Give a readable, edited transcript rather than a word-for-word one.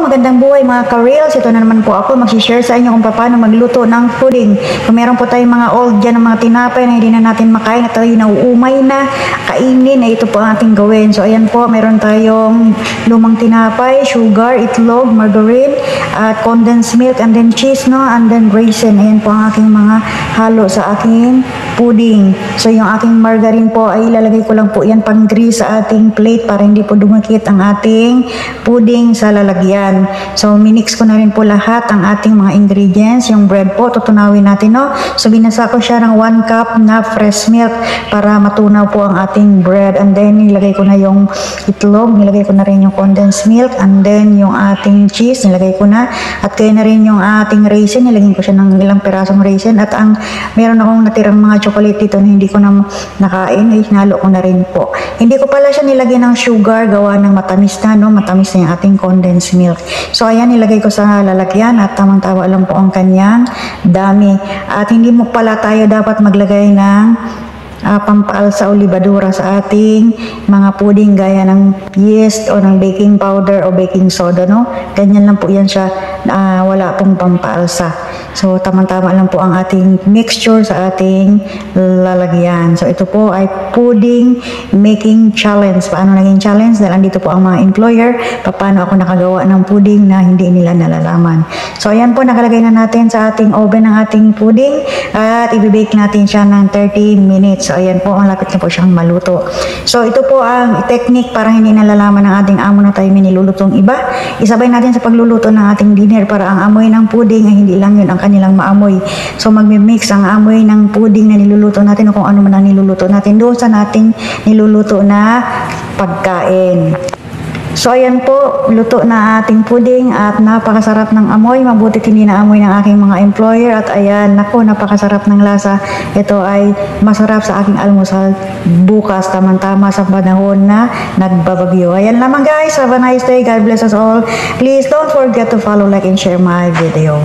magandang buhay mga ka-reels. Ito na naman po ako mag-share sa inyo kung paano magluto ng pudding. Kung meron po tayong mga old dyan ng mga tinapay na hindi na natin makain at tayo nauumay na kainin, ito po ang ating gawin. So ayan po, meron tayong lumang tinapay, sugar, itlog, margarine, at condensed milk, and then cheese, no? And then raisin. Ayan po ang aking mga halo sa aking pudding. So yung aking margarine po ay ilalagay ko lang po yan pang-grease sa ating plate para hindi po dumikit ang ating pudding sa lalagyan. So minix ko na rin po lahat ang ating mga ingredients. Yung bread po, tutunawin natin, no? So binasa ko siya ng 1 cup na fresh milk para matunaw po ang ating bread. And then nilagay ko na yung itlog, nilagay ko na rin yung condensed milk, and then yung ating cheese, nilagay ko na. At kaya na rin yung ating raisin, nilagay ko siya ng ilang pirasong raisin. At ang meron akong natirang mga chocolate dito na hindi ko na nakain, ay hinalo ko na rin po. Hindi ko pala siya nilagyan ng sugar, gawa ng matamis na, no? Matamis na yung ating condensed milk. So ayan, nilagay ko sa lalagyan at tamang-tawa lang po ang kanyang dami. At hindi mo pala tayo dapat maglagay ng pampaalsa o libadura sa ating mga pudding gaya ng yeast o ng baking powder o baking soda, no? Ganyan lang po yan siya, wala pong pampaalsa. So tamang-tama lang po ang ating mixture sa ating lalagyan. So ito po ay pudding making challenge. Paano naging challenge? Dahil andito po ang mga employer, paano ako nakagawa ng pudding na hindi nila nalalaman. So ayan po, nakalagay na natin sa ating oven ang ating pudding at ibibake natin siya ng 30 minutes. So ayan po, ang lapit na po siyang maluto. So ito po ang technique para hindi nalalaman ng ating amo na tayo may nilulutong iba. Isabay natin sa pagluluto ng ating dinner para ang amoy ng pudding ay hindi lang yun ang kanilang maamoy. So magmi-mix ang amoy ng pudding na niluluto natin o kung ano man ang niluluto natin doon sa nating niluluto na pagkain. So ayan po, luto na ating pudding at napakasarap ng amoy. Mabutit hindi na amoy ng aking mga employer. At ayan, naku, napakasarap ng lasa. Ito ay masarap sa aking almusal bukas, tamang-tama sa panahon na nagbabagyo. Ayan lamang guys, have a nice day. God bless us all. Please don't forget to follow, like, and share my video.